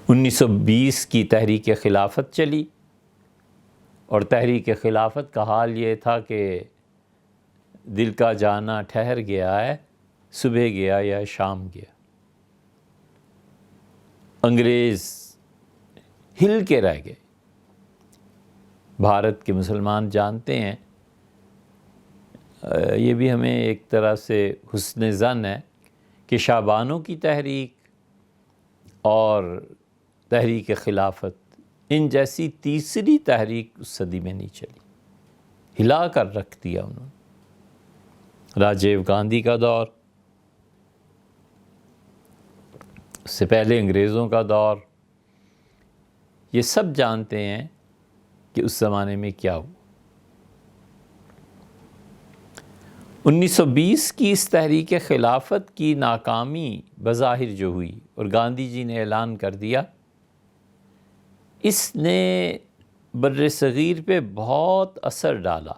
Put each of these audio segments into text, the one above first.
1920 کی تحریک خلافت چلی، اور تحریک خلافت کا حال یہ تھا کہ دل کا جانا ٹھہر گیا ہے، صبح گیا یا شام گیا۔ انگریز ہل کے رہ گئے۔ بھارت کے مسلمان جانتے ہیں، یہ بھی ہمیں ایک طرح سے حسن ظن ہے کہ شاہ بانو کی تحریک اور تحریک خلافت ان جیسی تیسری تحریک اس صدی میں نہیں چلی، ہلا کر رکھ دیا انہوں نے۔ راجیو گاندھی کا دور، اس سے پہلے انگریزوں کا دور، یہ سب جانتے ہیں کہ اس زمانے میں کیا ہوا۔ 1920 کی اس تحریک خلافت کی ناکامی بظاہر جو ہوئی اور گاندھی جی نے اعلان کر دیا، اس نے بر صغیر پہ بہت اثر ڈالا۔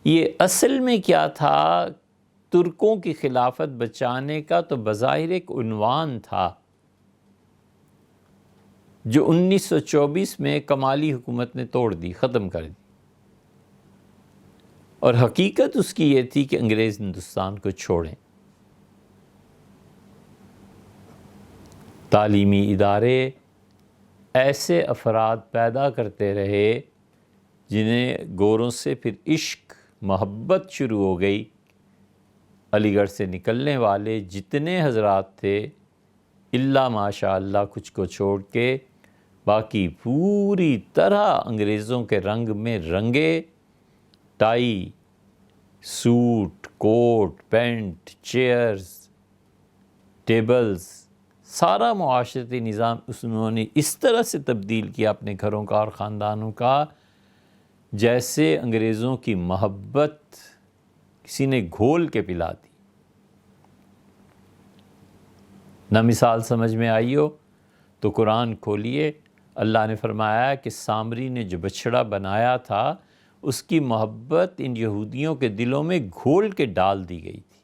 یہ اصل میں کیا تھا؟ ترکوں کی خلافت بچانے کا تو بظاہر ایک عنوان تھا جو 1924 میں کمالی حکومت نے توڑ دی، ختم کر دی، اور حقیقت اس کی یہ تھی کہ انگریز ہندوستان کو چھوڑیں۔ تعلیمی ادارے ایسے افراد پیدا کرتے رہے جنہیں گوروں سے پھر عشق محبت شروع ہو گئی۔ علی گڑھ سے نکلنے والے جتنے حضرات تھے، الا ماشاء اللہ کچھ کو چھوڑ کے باقی پوری طرح انگریزوں کے رنگ میں رنگے، ٹائی، سوٹ، کوٹ، پینٹ، چیئرز، ٹیبلز، سارا معاشرتی نظام انہوں نے اس طرح سے تبدیل کیا اپنے گھروں کا اور خاندانوں کا، جیسے انگریزوں کی محبت کسی نے گھول کے پلا دی۔ نہ مثال سمجھ میں آئی ہو تو قرآن کھولیے، اللہ نے فرمایا کہ سامری نے جو بچڑا بنایا تھا اس کی محبت ان یہودیوں کے دلوں میں گھول کے ڈال دی گئی تھی۔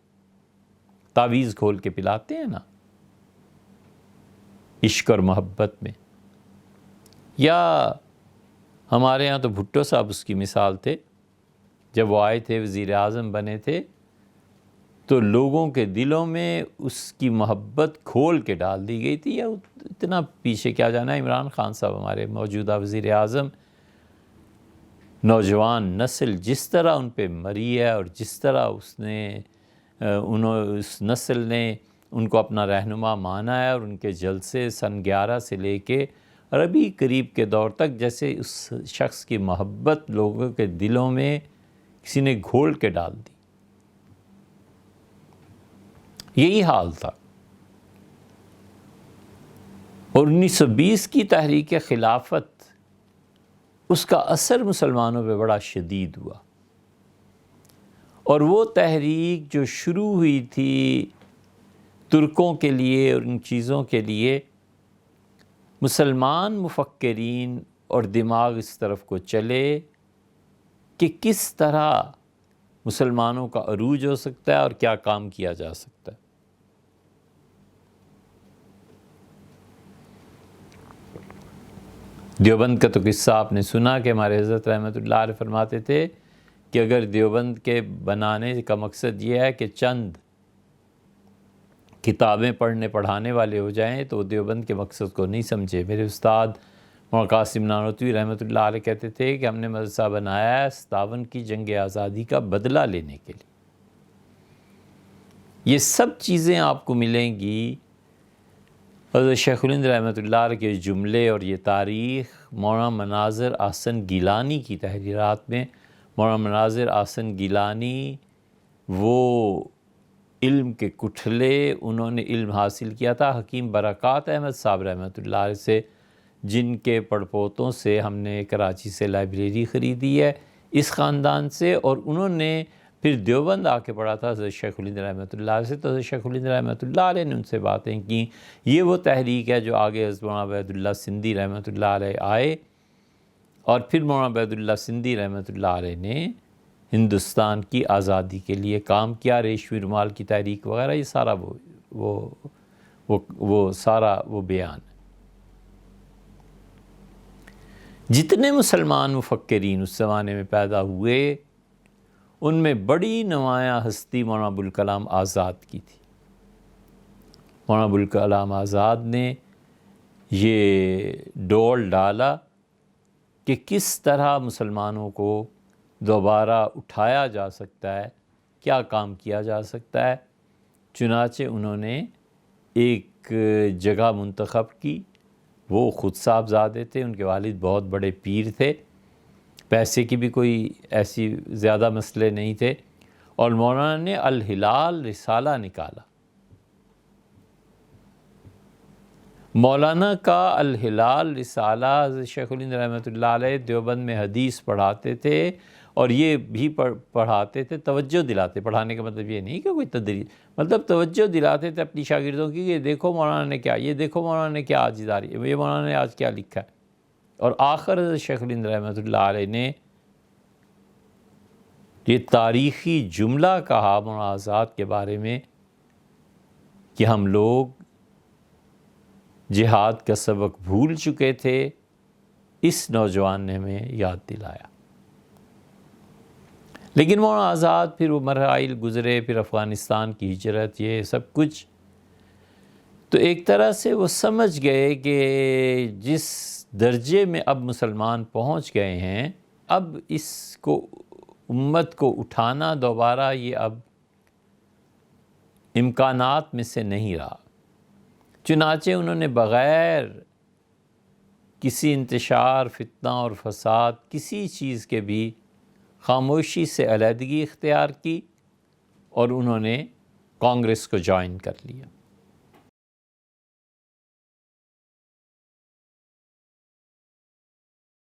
تعویذ گھول کے پلاتے ہیں نا عشق اور محبت میں۔ یا ہمارے ہاں تو بھٹو صاحب اس کی مثال تھے، جب وہ آئے تھے وزیر اعظم بنے تھے تو لوگوں کے دلوں میں اس کی محبت کھول کے ڈال دی گئی تھی۔ یا اتنا پیچھے کیا جانا ہے، عمران خان صاحب ہمارے موجودہ وزیر اعظم، نوجوان نسل جس طرح ان پہ مری ہے اور جس طرح اس نسل نے ان کو اپنا رہنما مانا ہے، اور ان کے جلسے سن 11 سے لے کے اور ابھی قریب کے دور تک جیسے اس شخص کی محبت لوگوں کے دلوں میں کسی نے گھول کے ڈال دی، یہی حال تھا۔ اور 1920 کی تحریک خلافت، اس کا اثر مسلمانوں پہ بڑا شدید ہوا، اور وہ تحریک جو شروع ہوئی تھی ترکوں کے لیے اور ان چیزوں کے لیے، مسلمان مفکرین اور دماغ اس طرف کو چلے کہ کس طرح مسلمانوں کا عروج ہو سکتا ہے اور کیا کام کیا جا سکتا ہے۔ دیوبند کا تو قصہ آپ نے سنا کہ ہمارے حضرت رحمۃ اللہ علیہ فرماتے تھے کہ اگر دیوبند کے بنانے کا مقصد یہ ہے کہ چند کتابیں پڑھنے پڑھانے والے ہو جائیں تو وہ دیوبند کے مقصد کو نہیں سمجھے۔ میرے استاد مولانا قاسم نانوتوی رحمۃ اللہ علیہ کہتے تھے کہ ہم نے مدرسہ بنایا ہے 57 کی جنگ آزادی کا بدلہ لینے کے لیے۔ یہ سب چیزیں آپ کو ملیں گی حضرت شیخ الہند رحمۃ اللہ علیہ کے جملے، اور یہ تاریخ مولانا مناظر احسن گیلانی کی تحریرات میں۔ مولانا مناظر احسن گیلانی وہ علم کے کٹھلے، انہوں نے علم حاصل کیا تھا حکیم برکات احمد صاحب رحمۃ اللہ علیہ سے، جن کے پڑپوتوں سے ہم نے کراچی سے لائبریری خریدی ہے اس خاندان سے، اور انہوں نے پھر دیوبند آ کے پڑھا تھا حضرت شیخ الہند رحمۃ اللہ علیہ سے۔ تو حضرت شیخ الہند رحمۃ اللہ علیہ نے ان سے باتیں کی۔ یہ وہ تحریک ہے جو آگے حضرت مولانا عبید اللہ سندھی رحمۃ اللہ علیہ آئے، اور پھر مولانا عبید اللہ سندھی رحمۃ اللہ علیہ نے ہندوستان کی آزادی کے لیے کام کیا، ریشمی رومال کی تحریک وغیرہ، یہ سارا وہ سارا وہ بیان ہے۔ جتنے مسلمان مفکرین اس زمانے میں پیدا ہوئے ان میں بڑی نمایاں ہستی مولانا ابوالکلام آزاد کی تھی۔ مولانا ابوالکلام آزاد نے یہ ڈول ڈالا کہ کس طرح مسلمانوں کو دوبارہ اٹھایا جا سکتا ہے، کیا کام کیا جا سکتا ہے۔ چنانچہ انہوں نے ایک جگہ منتخب کی، وہ خود صاحبزادے تھے، ان کے والد بہت بڑے پیر تھے، پیسے کی بھی کوئی ایسی زیادہ مسئلے نہیں تھے، اور مولانا نے الہلال رسالہ نکالا۔ مولانا کا الہلال رسالہ حضرت شیخ الہند رحمۃ اللہ علیہ دیوبند میں حدیث پڑھاتے تھے، اور یہ بھی پڑھاتے تھے، توجہ دلاتے، پڑھانے کا مطلب یہ نہیں کہ کوئی تدریس، مطلب توجہ دلاتے تھے اپنی شاگردوں کی کہ یہ دیکھو مولانا نے کیا، یہ دیکھو مولانا نے کیا آج اداری، یہ مولانا نے آج کیا لکھا ہے۔ اور آخر حضرت شیخ الہند رحمۃ اللہ علیہ نے یہ تاریخی جملہ کہا مولانا آزاد کے بارے میں کہ ہم لوگ جہاد کا سبق بھول چکے تھے، اس نوجوان نے ہمیں یاد دلایا۔ لیکن مولانا آزاد پھر وہ مراحل گزرے، پھر افغانستان کی ہجرت، یہ سب کچھ، تو ایک طرح سے وہ سمجھ گئے کہ جس درجے میں اب مسلمان پہنچ گئے ہیں، اب اس کو امت کو اٹھانا دوبارہ یہ اب امکانات میں سے نہیں رہا۔ چنانچہ انہوں نے بغیر کسی انتشار، فتنہ اور فساد، کسی چیز کے بھی خاموشی سے علیحدگی اختیار کی، اور انہوں نے کانگریس کو جوائن کر لیا۔